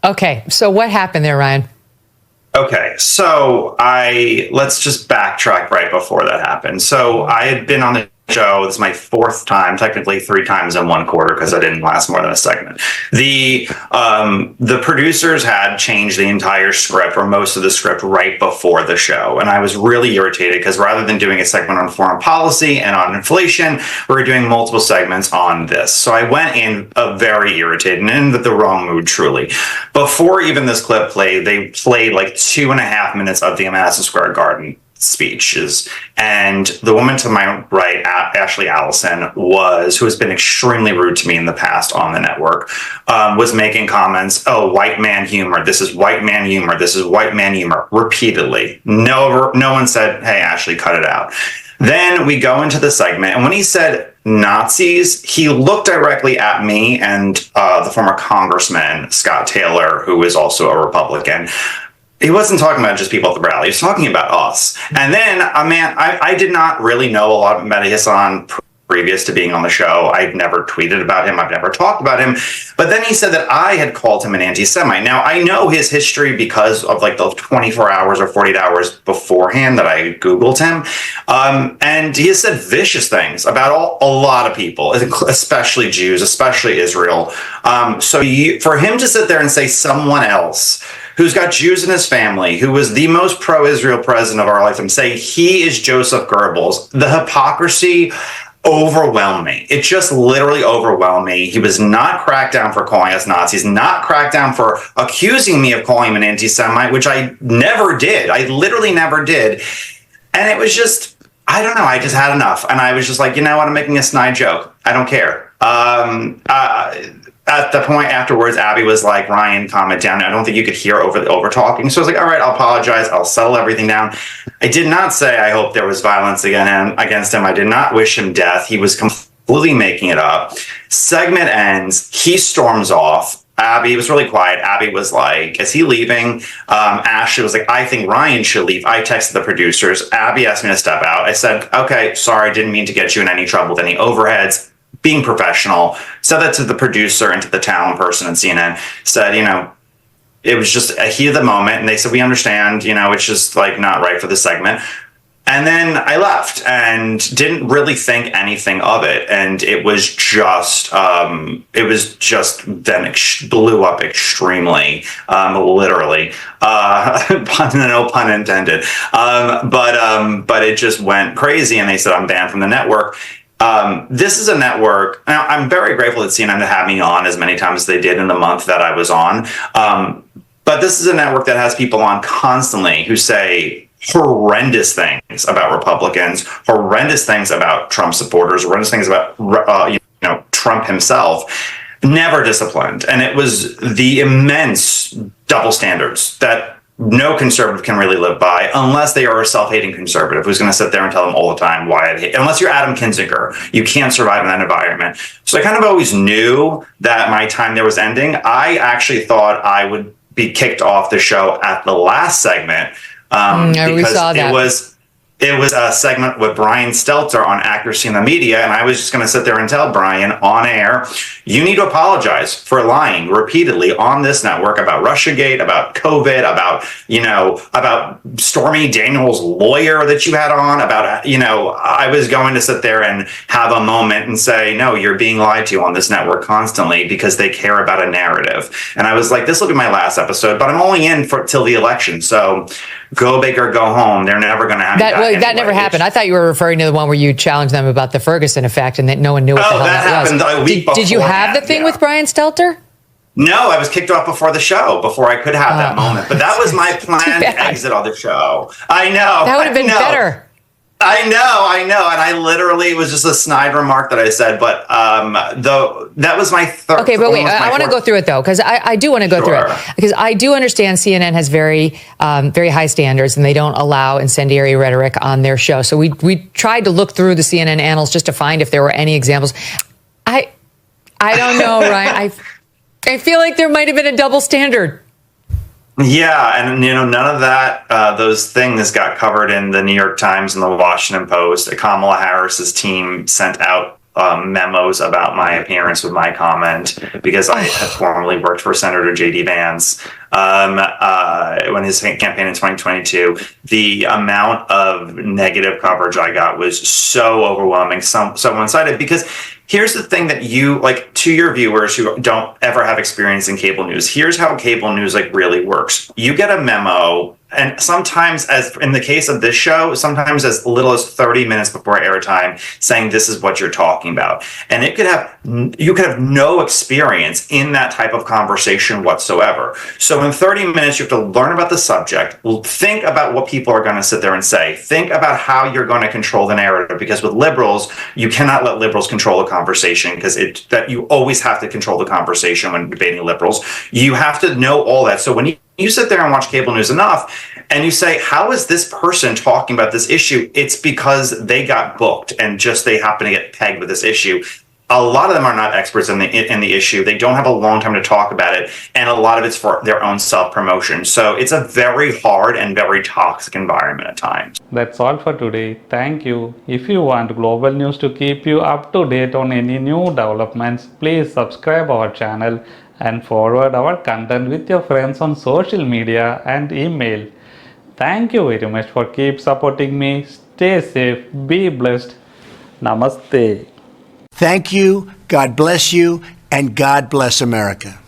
Okay, so what happened there, Ryan? Okay, so let's just backtrack right before that happened. So I had been on the show. This is my fourth time, technically 3 times in 1 quarter because I didn't last more than a segment. The producers had changed the entire script or most of the script right before the show, and I was really irritated because rather than doing a segment on foreign policy and on inflation, we were doing multiple segments on this. So I went in very irritated and in the wrong mood, truly. Before even this clip played, they played like 2.5 minutes of the Madison Square Garden speeches, and the woman to my right, Ashley Allison, who has been extremely rude to me in the past on the network, was making comments, oh, white man humor, this is white man humor, this is white man humor, repeatedly. No one said, hey, Ashley, cut it out. Then we go into the segment, and when he said Nazis, he looked directly at me and the former Congressman, Scott Taylor, who is also a Republican. He wasn't talking about just people at the rally. He was talking about us. And then, I did not really know a lot of Mehdi Hasan previous to being on the show. I've never tweeted about him. I've never talked about him. But then he said that I had called him an anti-Semite. Now, I know his history because of like the 24 hours or 48 hours beforehand that I Googled him. And he has said vicious things about a lot of people, especially Jews, especially Israel. For him to sit there and say someone else who's got Jews in his family, who was the most pro-Israel president of our lifetime, say he is Joseph Goebbels, the hypocrisy overwhelmed me. It just literally overwhelmed me. He was not cracked down for calling us Nazis, not cracked down for accusing me of calling him an anti-Semite, which I never did. I literally never did. And it was just, I don't know, I just had enough. And I was just like, you know what, I'm making a snide joke. I don't care. At the point afterwards, Abby was like, Ryan, calm it down. I don't think you could hear over talking. So I was like, all right, I'll apologize. I'll settle everything down. I did not say I hope there was violence against him. I did not wish him death. He was completely making it up. Segment ends. He storms off. Abby was really quiet. Abby was like, is he leaving? Ashley was like, I think Ryan should leave. I texted the producers. Abby asked me to step out. I said, okay, sorry, didn't mean to get you in any trouble with any overheads. Being professional, said that to the producer and to the talent person at CNN, said, it was just a heat of the moment. And they said, we understand, it's just like not right for the segment. And then I left and didn't really think anything of it. And it was just then blew up extremely, literally, no pun intended. But it just went crazy. And they said, I'm banned from the network. This is a network. Now, I'm very grateful that CNN had me on as many times as they did in the month that I was on. But this is a network that has people on constantly who say horrendous things about Republicans, horrendous things about Trump supporters, horrendous things about Trump himself. Never disciplined. And it was the immense double standards that no conservative can really live by unless they are a self-hating conservative who's going to sit there and tell them all the time why I hate. Unless you're Adam Kinzinger, you can't survive in that environment. So I kind of always knew that my time there was ending. I actually thought I would be kicked off the show at the last segment because it was a segment with Brian Stelter on Accuracy in the Media, and I was just going to sit there and tell Brian on air, you need to apologize for lying repeatedly on this network about Russiagate, about COVID, about Stormy Daniels' lawyer that you had on, I was going to sit there and have a moment and say, no, you're being lied to on this network constantly because they care about a narrative. And I was like, this will be my last episode, but I'm only in till the election, so go big or go home. They're never going to have that. Well, that never happened. I thought you were referring to the one where you challenged them about the Ferguson effect and that no one knew what the hell that was. Happened a week before. Did you have the thing with Brian Stelter? No, I was kicked off before the show, before I could have that moment. But that was my planned exit on the show. I know. That would have been better. I know. And I literally, it was just a snide remark that I said, but that was my third. Okay, but wait, I want to go through it though, because I do want to go through it, because I do understand CNN has very, very high standards and they don't allow incendiary rhetoric on their show. So we tried to look through the CNN annals just to find if there were any examples. I don't know, Ryan. I feel like there might have been a double standard. Yeah, and none of that, those things got covered in the New York Times and the Washington Post. Kamala Harris's team sent out memos about my appearance with my comment because I had formerly worked for Senator J.D. Vance when his campaign in 2022. The amount of negative coverage I got was so overwhelming, so one-sided, because here's the thing that you, like, to your viewers who don't ever have experience in cable news, here's how cable news like really works. You get a memo, and sometimes, as in the case of this show, sometimes as little as 30 minutes before airtime, saying this is what you're talking about. And you could have no experience in that type of conversation whatsoever. So in 30 minutes, you have to learn about the subject, think about what people are going to sit there and say, think about how you're going to control the narrative, because with liberals, you cannot let liberals control a conversation, because that you always have to control the conversation when debating liberals. You have to know all that. So when you sit there and watch cable news enough and you say, how is this person talking about this issue? It's because they got booked and just they happen to get pegged with this issue. A lot of them are not experts in the issue. They don't have a long time to talk about it. And a lot of it's for their own self-promotion. So it's a very hard and very toxic environment at times. That's all for today. Thank you. If you want global news to keep you up to date on any new developments, please subscribe our channel and forward our content with your friends on social media and email. Thank you very much for keep supporting me. Stay safe, be blessed. Namaste. Thank you, God bless you, and God bless America.